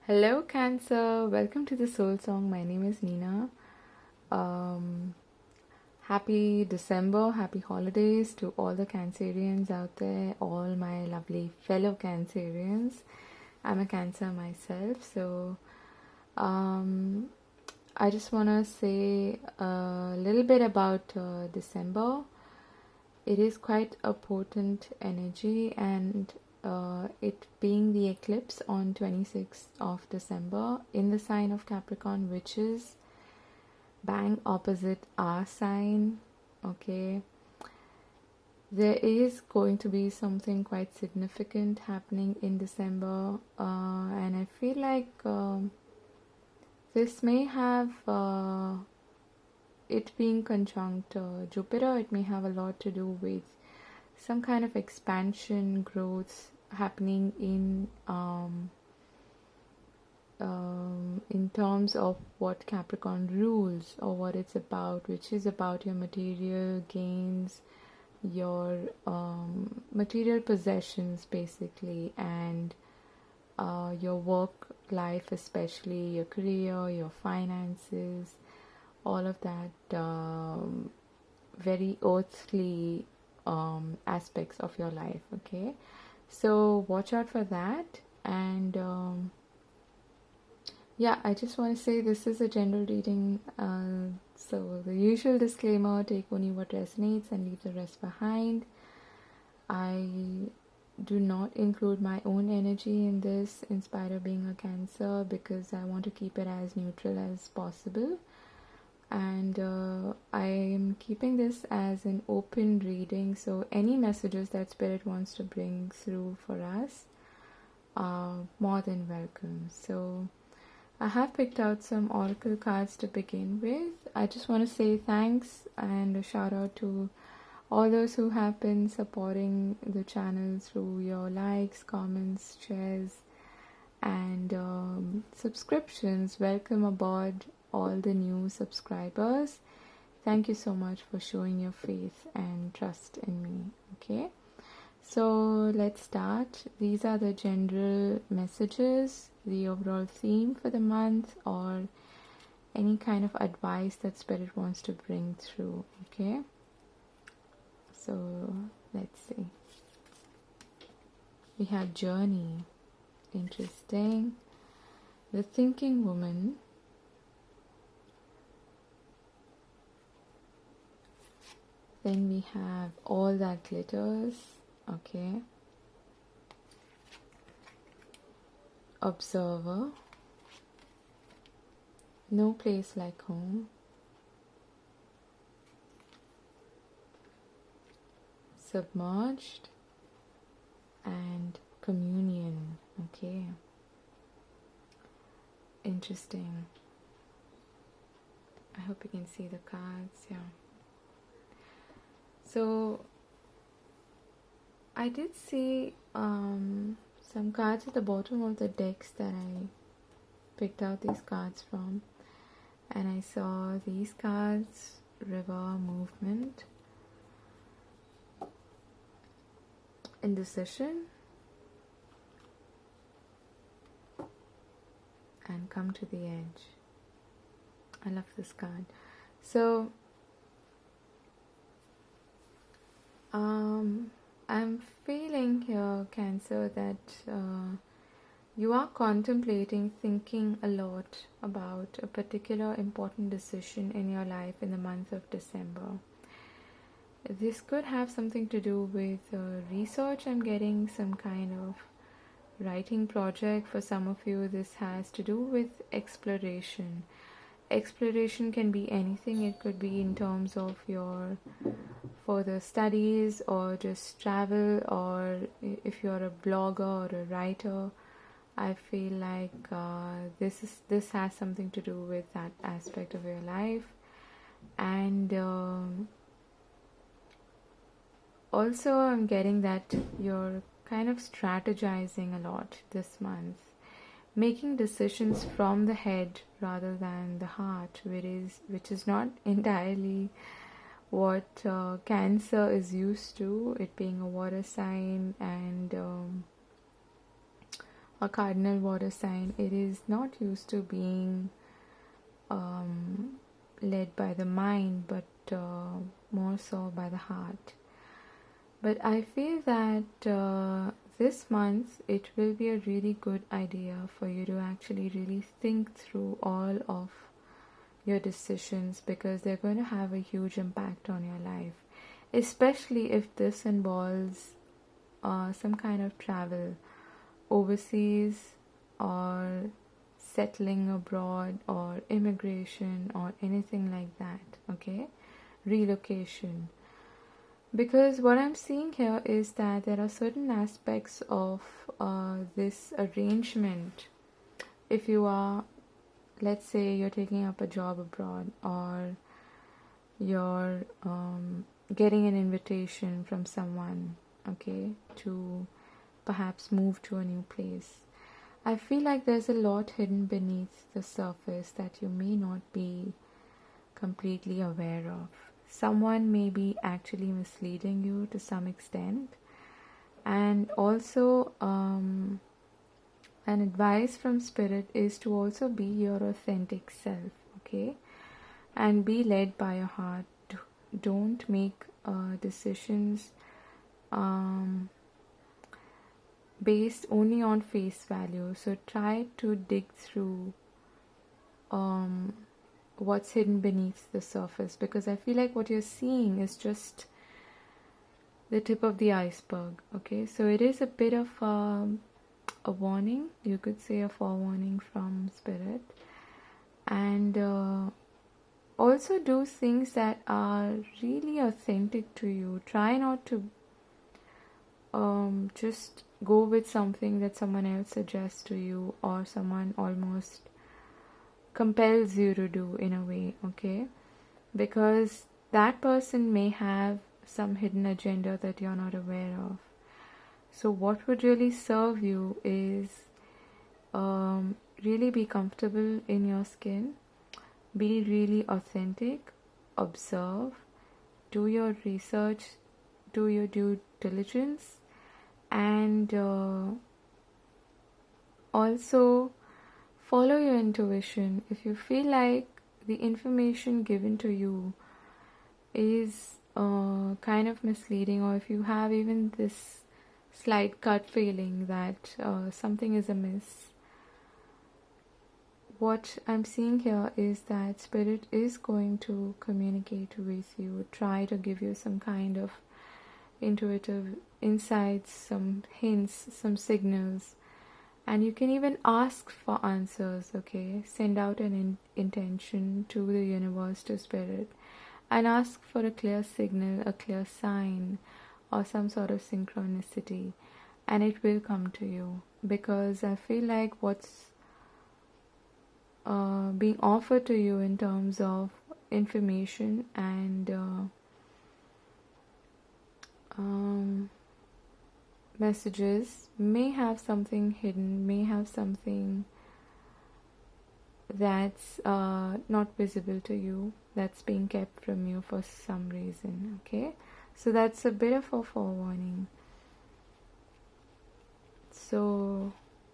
Hello, Cancer. Welcome to the Soul Song. My name is Nina. Um, Happy December, happy holidays to all the Cancerians out there, all my lovely fellow Cancerians. I'm a Cancer myself, so um, I just want to say a little bit about December. It is quite a potent energy, and it being the eclipse on 26th of December in the sign of Capricorn, which is bang opposite our sign. Okay, there is going to be something quite significant happening in December, and I feel like this may have it being conjunct Jupiter. It may have a lot to do with some kind of expansion, growth happening in terms of what Capricorn rules or what it's about, which is about your material gains, your material possessions basically, and your work life, especially your career, your finances, all of that very earthly aspects of your life. Okay, so watch out for that. And yeah, I just want to say this is a general reading, so the usual disclaimer: take only what resonates and leave the rest behind. I do not include my own energy in this, in spite of being a Cancer, because I want to keep it as neutral as possible. And I am keeping this as an open reading, so any messages that Spirit wants to bring through for us are more than welcome. So I have picked out some oracle cards to begin with. I just want to say thanks and a shout out to all those who have been supporting the channel through your likes, comments, shares, and subscriptions. Welcome aboard all the new subscribers. Thank you so much for showing your faith and trust in me. Okay, so let's start. These are the general messages, the overall theme for the month, or any kind of advice that Spirit wants to bring through. Okay, so let's see. We have journey. Interesting. The thinking woman. Then we have all that glitters. Okay. Observer. No place like home. Submerged. And communion. Okay. Interesting. I hope you can see the cards. Yeah. So I did see some cards at the bottom of the decks that I picked out these cards from, and I saw these cards: river, movement, indecision, and come to the edge. I love this card. So I'm feeling here, Cancer, that you are contemplating, thinking a lot about a particular important decision in your life in the month of December. This could have something to do with research. I'm getting some kind of writing project. For some of you, this has to do with exploration. Exploration can be anything. It could be in terms of your further studies, or just travel, or if you're a blogger or a writer. I feel like this has something to do with that aspect of your life. And also I'm getting that you're kind of strategizing a lot this month, making decisions from the head rather than the heart, which is not entirely what Cancer is used to, it being a water sign, and a cardinal water sign, it is not used to being led by the mind, but more so by the heart. But I feel that this month it will be a really good idea for you to actually really think through all of your decisions, because they're going to have a huge impact on your life, especially if this involves some kind of travel overseas, or settling abroad, or immigration, or anything like that. Okay, relocation. Because what I'm seeing here is that there are certain aspects of this arrangement. If you are, let's say, you're taking up a job abroad, or you're getting an invitation from someone, okay, to perhaps move to a new place. I feel like there's a lot hidden beneath the surface that you may not be completely aware of. Someone may be actually misleading you to some extent. And also, an advice from Spirit is to also be your authentic self, okay? And be led by your heart. Don't make decisions based only on face value. So try to dig through what's hidden beneath the surface, because I feel like what you're seeing is just the tip of the iceberg. Okay, so it is a bit of a warning, you could say a forewarning from Spirit. And also do things that are really authentic to you. Try not to just go with something that someone else suggests to you, or someone almost compels you to do in a way, okay? Because that person may have some hidden agenda that you're not aware of. So what would really serve you is really be comfortable in your skin, be really authentic, observe, do your research, do your due diligence, and also follow your intuition. If you feel like the information given to you is kind of misleading, or if you have even this slight gut feeling that something is amiss, what I'm seeing here is that Spirit is going to communicate with you, try to give you some kind of intuitive insights, some hints, some signals. And you can even ask for answers, okay? Send out an intention to the universe, to Spirit, and ask for a clear signal, a clear sign, or some sort of synchronicity. And it will come to you, because I feel like what's being offered to you in terms of information and messages may have something hidden, may have something that's not visible to you, that's being kept from you for some reason, okay? So that's a bit of a forewarning. So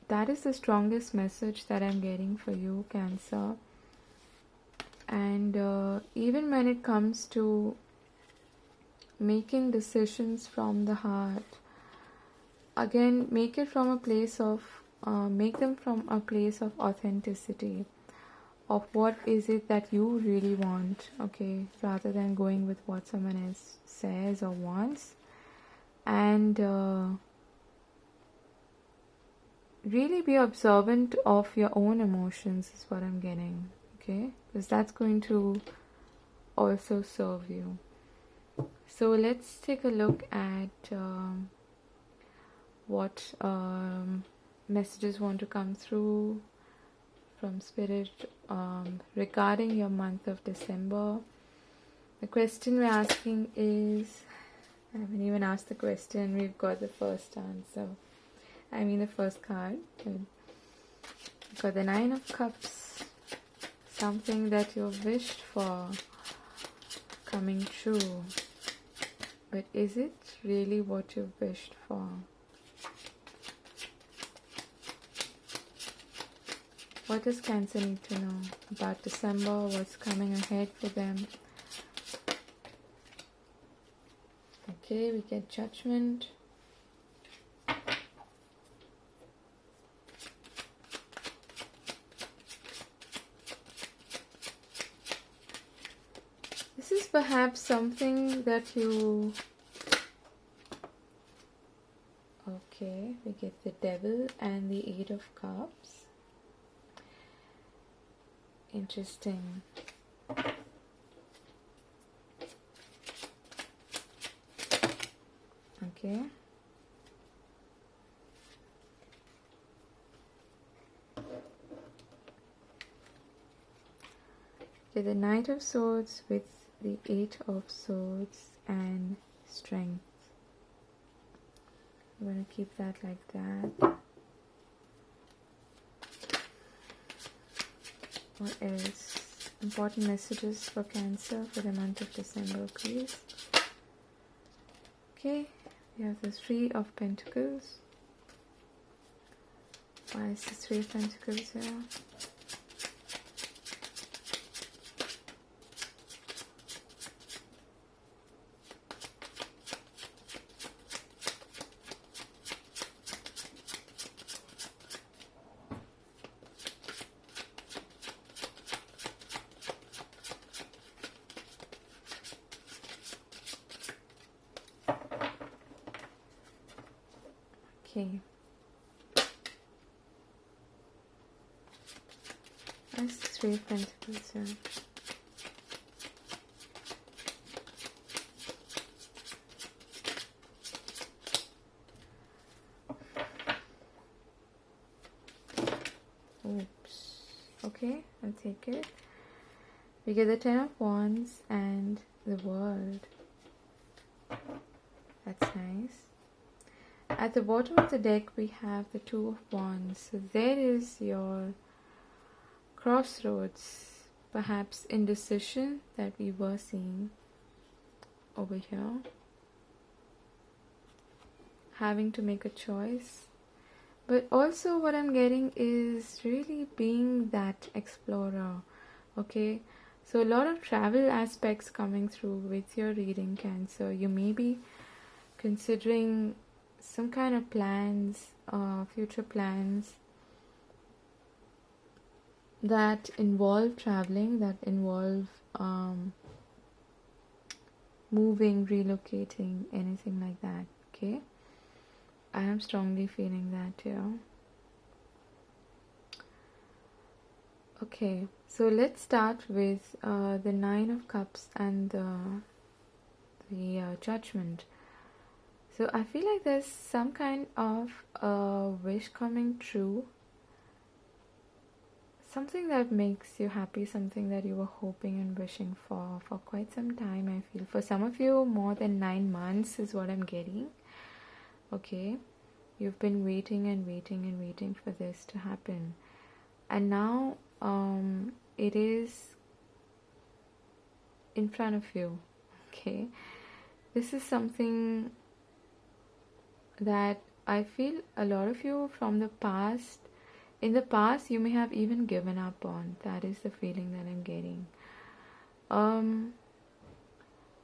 that is the strongest message that I'm getting for you, Cancer. And even when it comes to making decisions from the heart, again, make it from a place of make them from a place of authenticity, of what is it that you really want, okay, rather than going with what someone else says or wants. And really be observant of your own emotions is what I'm getting, okay, because that's going to also serve you. So let's take a look at what messages want to come through from Spirit regarding your month of December. The question we're asking is, I haven't even asked the question, we've got the first answer. I mean the first card. We've got the Nine of Cups. Something that you wished for coming true. But is it really what you wished for? What does Cancer need to know about December? What's coming ahead for them? Okay, we get Judgment. This is perhaps something that you... Okay, we get the Devil and the Eight of Cups. Interesting. Okay. Okay, the Knight of Swords with the Eight of Swords and Strength. I'm going to keep that like that. What else? Important messages for Cancer for the month of December, please. Okay, we have the Three of Pentacles. Why is the Three of Pentacles here? Okay. Where's the Three of Pentacles here? Oops. Okay, I'll take it. We get the Ten of Wands and the World. That's nice. At the bottom of the deck, we have the Two of Wands. So there is your crossroads, perhaps indecision that we were seeing over here. Having to make a choice. But also what I'm getting is really being that explorer. Okay, so a lot of travel aspects coming through with your reading, Cancer. You may be considering some kind of plans, future plans that involve traveling, that involve moving, relocating, anything like that. Okay, I am strongly feeling that here. Okay, so let's start with the Nine of Cups and the Judgment. So I feel like there's some kind of wish coming true. Something that makes you happy, something that you were hoping and wishing for quite some time, I feel. For some of you, more than 9 months is what I'm getting. Okay, you've been waiting and waiting and waiting for this to happen. And now it is in front of you. Okay, this is something that I feel a lot of you from the past, in the past you may have even given up on. That is the feeling that I'm getting.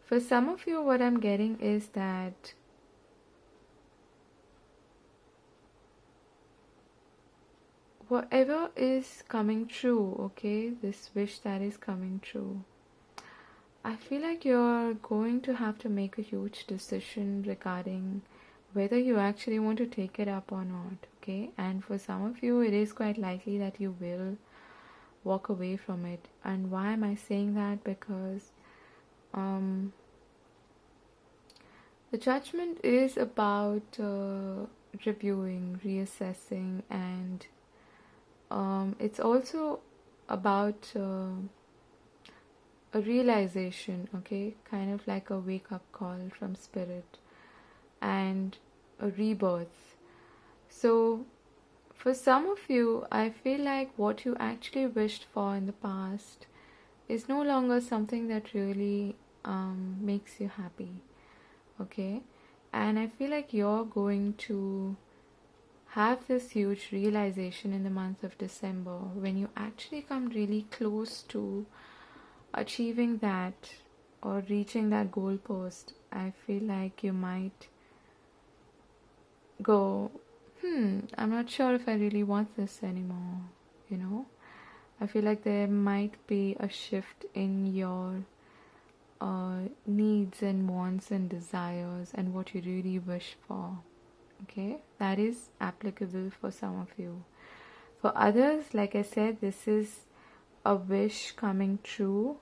For some of you, what I'm getting is that whatever is coming true, okay, this wish that is coming true, I feel like you're going to have to make a huge decision regarding whether you actually want to take it up or not. Okay, and for some of you it is quite likely that you will walk away from it. And why am I saying that? Because the Judgment is about reviewing, reassessing, and it's also about a realization, okay, kind of like a wake-up call from Spirit and a rebirth. So for some of you, I feel like what you actually wished for in the past is no longer something that really makes you happy. Okay, and I feel like you're going to have this huge realization in the month of December, when you actually come really close to achieving that or reaching that goalpost, I feel like you might go, I'm not sure if I really want this anymore, you know? I feel like there might be a shift in your needs and wants and desires and what you really wish for. Okay, that is applicable for some of you. For others, like I said, this is a wish coming true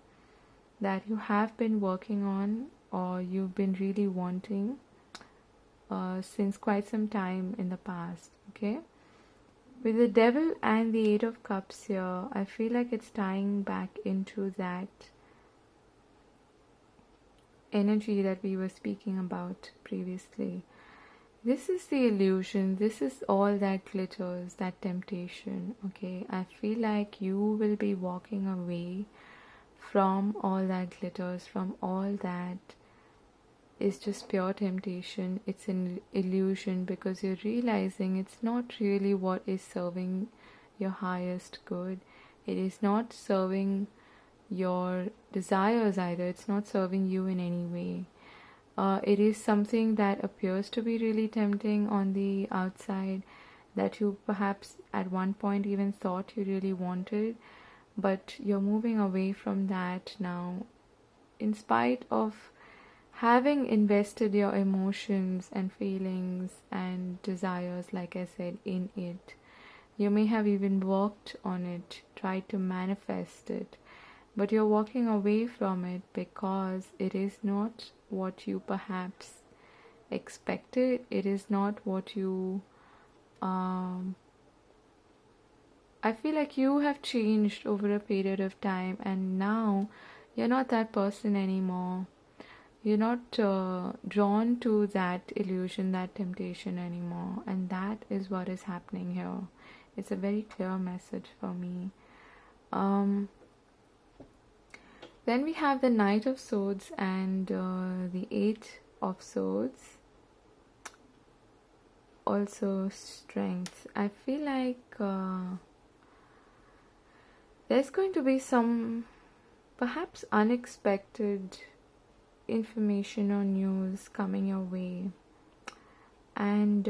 that you have been working on or you've been really wanting since quite some time in the past. Okay, with the Devil and the Eight of Cups here, I feel like it's tying back into that energy that we were speaking about previously. This is the illusion, this is all that glitters, that temptation. Okay, I feel like you will be walking away from all that glitters, from all that is just pure temptation. It's an illusion because you're realizing it's not really what is serving your highest good. It is not serving your desires either. It's not serving you in any way. It is something that appears to be really tempting on the outside, that you perhaps at one point even thought you really wanted, but you're moving away from that now, in spite of having invested your emotions and feelings and desires, like I said, in it. You may have even worked on it, tried to manifest it, but you're walking away from it because it is not what you perhaps expected. It is not what you I feel like you have changed over a period of time, and now you're not that person anymore. You're not drawn to that illusion, that temptation anymore, and that is what is happening here. It's a very clear message for me. Then we have the Knight of Swords and the Eight of Swords. Also strength. I feel like there's going to be some perhaps unexpected information or news coming your way, and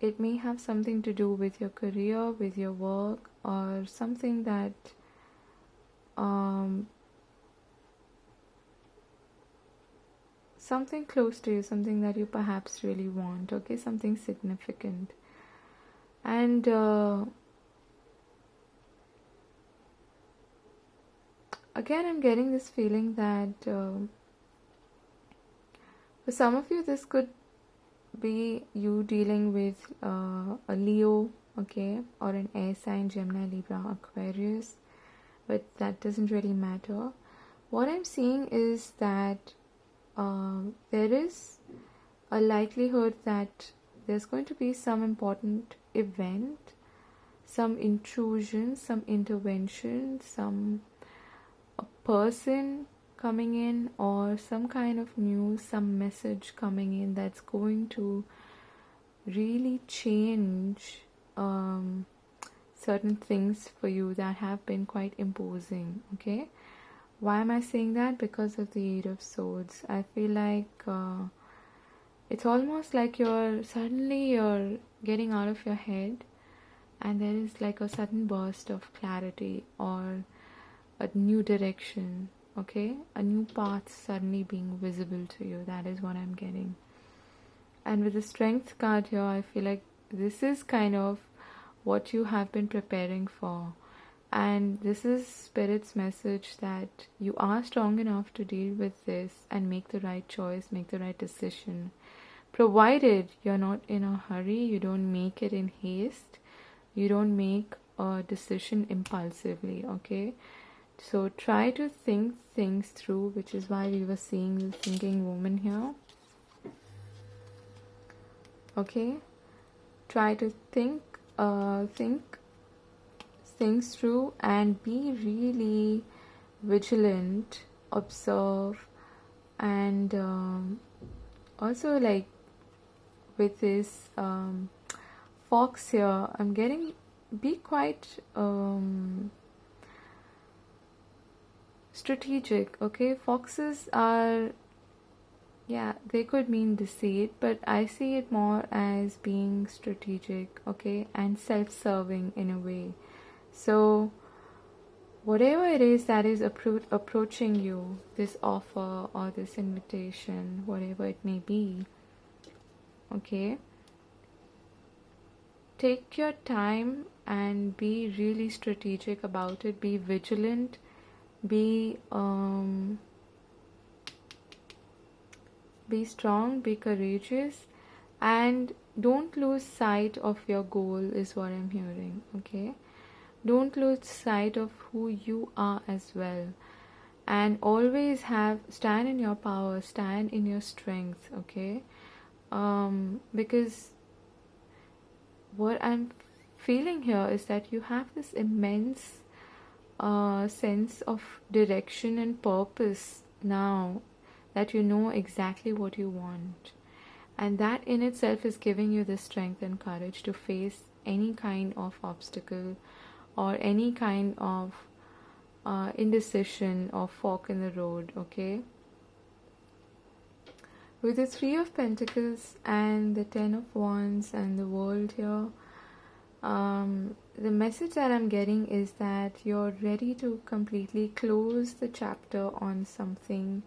it may have something to do with your career, with your work, or something that something close to you, something that you perhaps really want. Okay, something significant. And again, I'm getting this feeling that for some of you, this could be you dealing with a Leo, okay, or an air sign, Gemini, Libra, Aquarius, but that doesn't really matter. What I'm seeing is that there is a likelihood that there's going to be some important event, some intrusion, some intervention, some person coming in, or some kind of news, some message coming in that's going to really change certain things for you that have been quite imposing. Okay, why am I saying that? Because of the Eight of Swords. I feel like it's almost like you're getting out of your head, and there is like a sudden burst of clarity or a new direction. Okay, a new path suddenly being visible to you. That is what I'm getting. And with the Strength card here, I feel like this is kind of what you have been preparing for, and this is Spirit's message that you are strong enough to deal with this and make the right choice, make the right decision, provided you're not in a hurry, you don't make it in haste, you don't make a decision impulsively. Okay, so try to think things through, which is why we were seeing the thinking woman here. Okay, try to think things through and be really vigilant, observe, and also like with this fox here, I'm getting, be quite strategic, okay? Foxes are, yeah, they could mean deceit, but I see it more as being strategic, okay, and self-serving in a way. So whatever it is that is approaching you, this offer or this invitation, whatever it may be, okay, take your time and be really strategic about it. Be vigilant, be strong, be courageous, and don't lose sight of your goal is what I'm hearing, okay? Don't lose sight of who you are as well, and always stand in your power, stand in your strength, okay? Because what I'm feeling here is that you have this immense sense of direction and purpose now, that you know exactly what you want, and that in itself is giving you the strength and courage to face any kind of obstacle or any kind of indecision or fork in the road, okay? With the Three of Pentacles and the Ten of Wands and the World here, the message that I'm getting is that you're ready to completely close the chapter on something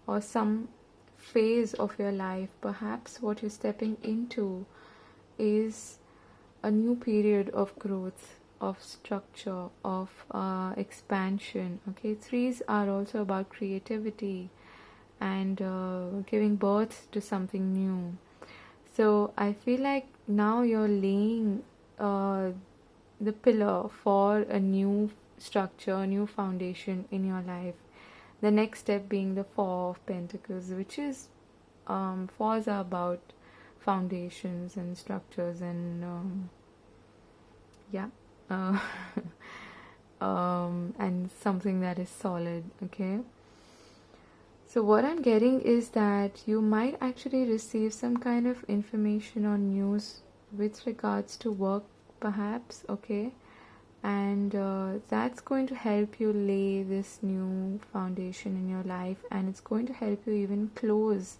or some phase of your life. Perhaps what you're stepping into is a new period of growth, of structure, of expansion, okay? Threes are also about creativity and giving birth to something new. So I feel like now you're laying the pillar for a new structure, a new foundation in your life. The next step being the Four of Pentacles, which is fours are about foundations and structures and yeah, and something that is solid, okay? So what I'm getting is that you might actually receive some kind of information or news with regards to work, perhaps, okay? And that's going to help you lay this new foundation in your life, and it's going to help you even close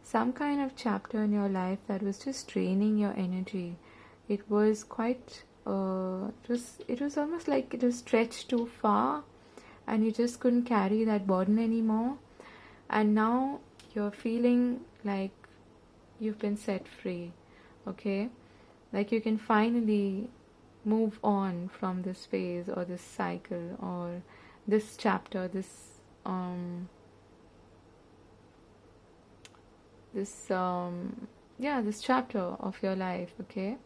some kind of chapter in your life that was just draining your energy. It was quite it was almost like it was stretched too far and you just couldn't carry that burden anymore, and now you're feeling like you've been set free, okay? Like you can finally move on from this phase or this cycle or this chapter, this chapter of your life, okay?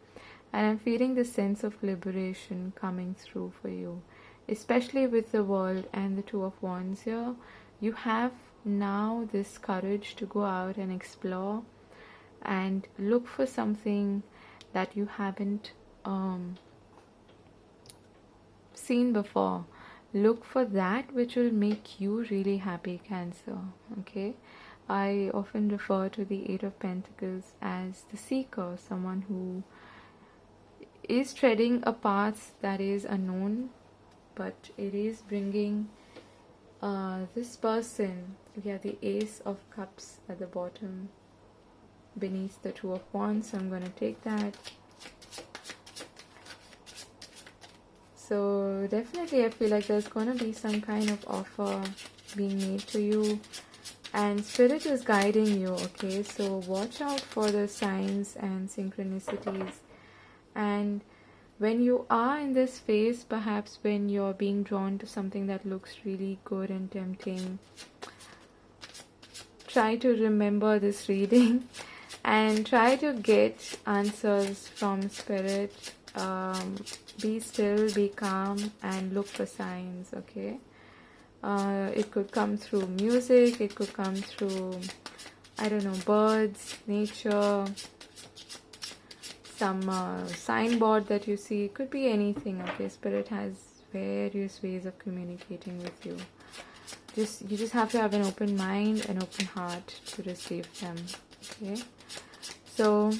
And I'm feeling this sense of liberation coming through for you, especially with the World and the Two of Wands here. You have now this courage to go out and explore and look for something that you haven't seen before. Look for that which will make you really happy, Cancer, okay? I often refer to the Eight of Pentacles as the seeker, someone who is treading a path that is unknown, but it is bringing this person. We have the Ace of Cups at the bottom beneath the Two of Wands, so I'm going to take that. So definitely I feel like there's going to be some kind of offer being made to you, and Spirit is guiding you, okay? So watch out for the signs and synchronicities. And when you are in this phase, perhaps when you're being drawn to something that looks really good and tempting, try to remember this reading and try to get answers from Spirit. Be still, be calm, and look for signs, okay? It could come through music, it could come through, I don't know, birds, nature, some signboard that you see. It could be anything, okay? Spirit has various ways of communicating with you. You just have to have an open mind, an open heart to receive them, okay? So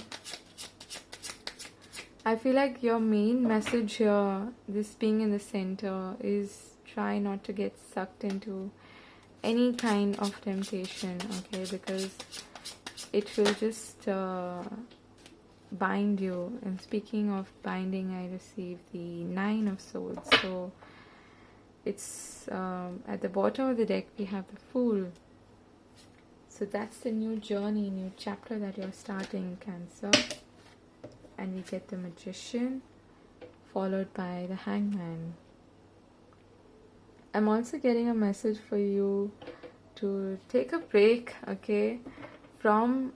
I feel like your main message here, this being in the center, is try not to get sucked into any kind of temptation, okay? Because it will just bind you. And speaking of binding, I received the Nine of Swords. So it's at the bottom of the deck we have the Fool. So that's the new journey, new chapter that you're starting, Cancer. And we get the Magician, followed by the Hangman. I'm also getting a message for you to take a break, okay, from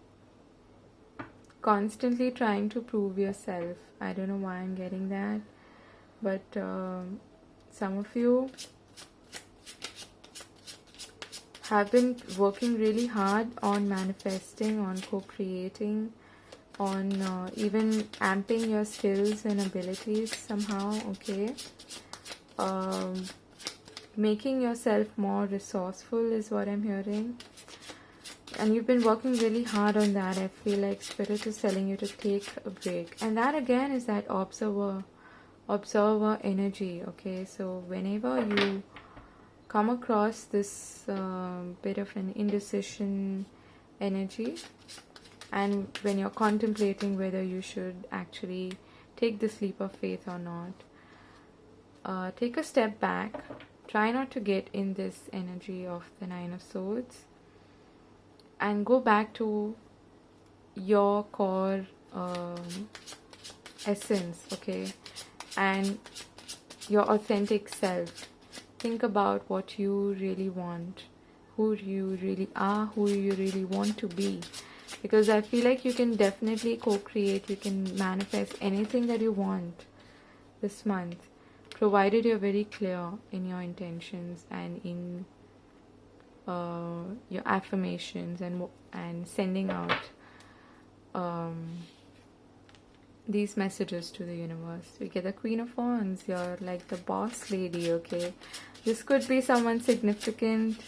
constantly trying to prove yourself. I don't know why I'm getting that, but some of you have been working really hard on manifesting, on co-creating, on even amping your skills and abilities somehow, okay? Making yourself more resourceful is what I'm hearing. And you've been working really hard on that. I feel like Spirit is telling you to take a break. And that again is that observer energy, okay? So whenever you come across this bit of an indecision energy, and when you're contemplating whether you should actually take this leap of faith or not, take a step back. Try not to get in this energy of the Nine of Swords, and go back to your core essence, okay, and your authentic self. Think about what you really want, who you really are, who you really want to be. Because I feel like you can definitely co-create, you can manifest anything that you want this month, provided you're very clear in your intentions and in your affirmations and sending out these messages to the universe. We get the Queen of Wands. You're like the boss lady, okay? This could be someone significant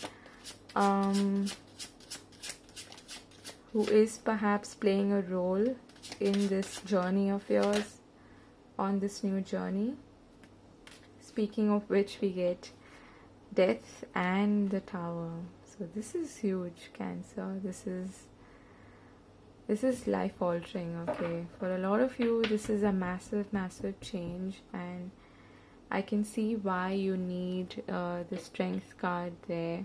who is perhaps playing a role in this journey of yours, on this new journey. Speaking of which, we get Death and the Tower. So this is huge, Cancer. This is life altering, okay? For a lot of you, this is a massive change, and I can see why you need the Strength card there,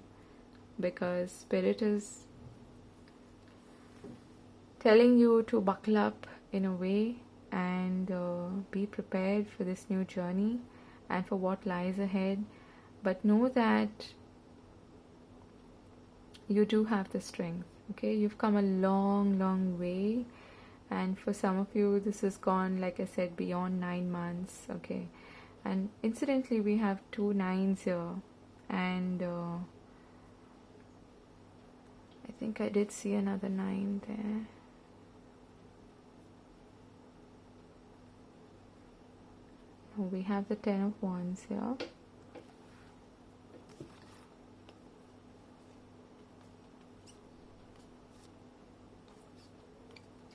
because Spirit is telling you to buckle up in a way and be prepared for this new journey and for what lies ahead. But know that you do have the strength, okay? You've come a long way, and for some of you this has gone, like I said, beyond 9 months, okay? And incidentally, we have 2 9s here, and I think I did see another 9 there. We have the 10 of Wands here.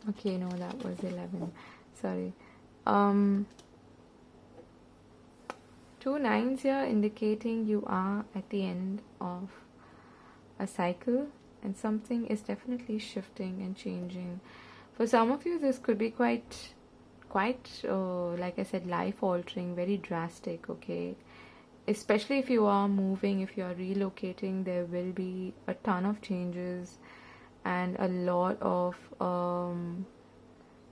Okay, no, that was 11. Sorry. 2 9s here, indicating you are at the end of a cycle, and something is definitely shifting and changing. For some of you, this could be quite like I said, life altering, very drastic, okay? Especially if you are moving, if you are relocating, there will be a ton of changes and a lot of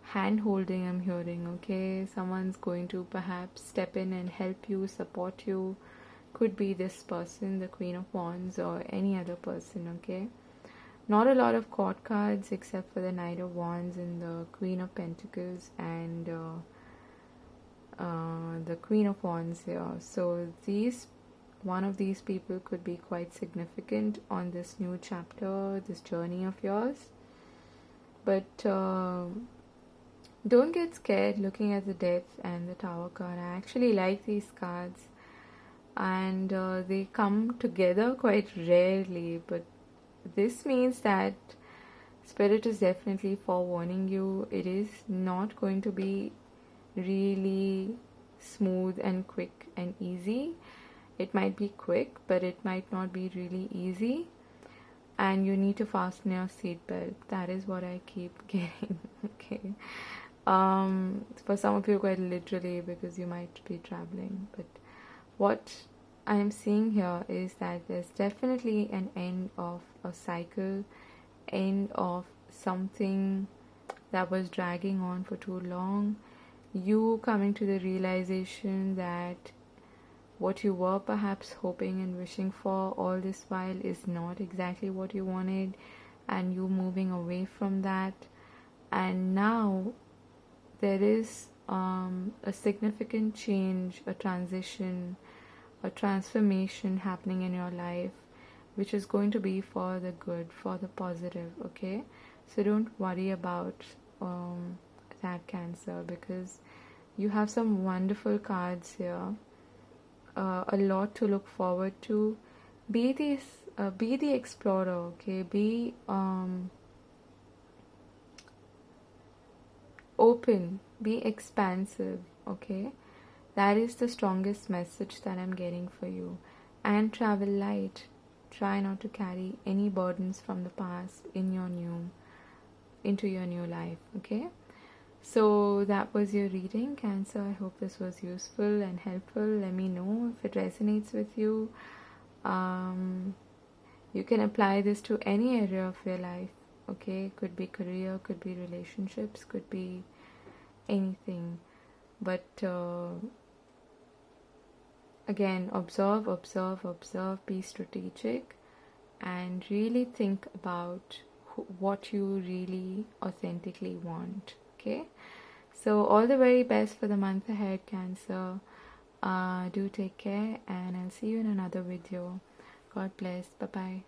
hand holding, I'm hearing, okay? Someone's going to perhaps step in and help you, support you. Could be this person, the Queen of Wands, or any other person, okay? Not a lot of court cards except for the Knight of Wands and the Queen of Pentacles and the Queen of Wands here. So one of these people could be quite significant on this new chapter, this journey of yours. But don't get scared looking at the Death and the Tower card. I actually like these cards, and they come together quite rarely, but this means that Spirit is definitely forewarning you. It is not going to be really smooth and quick and easy. It might be quick, but it might not be really easy. And you need to fasten your seatbelt. That is what I keep getting. Okay. For some of you, quite literally, because you might be traveling. But what I am seeing here is that there's definitely an end of a cycle, end of something that was dragging on for too long. You coming to the realization that what you were perhaps hoping and wishing for all this while is not exactly what you wanted, and you moving away from that. And now there is a significant change, a transition, a transformation happening in your life, which is going to be for the good, for the positive. Okay, so don't worry about that, Cancer, because you have some wonderful cards here, a lot to look forward to. Be the explorer. Okay, be open, be expansive. Okay, that is the strongest message that I'm getting for you. And travel light. Try not to carry any burdens from the past into your new life. Okay, so that was your reading, Cancer. I hope this was useful and helpful. Let me know if it resonates with you. You can apply this to any area of your life. Okay, could be career, could be relationships, could be anything. But again, observe, be strategic, and really think about what you really authentically want. Okay, so all the very best for the month ahead, Cancer. Do take care, and I'll see you in another video. God bless. Bye bye.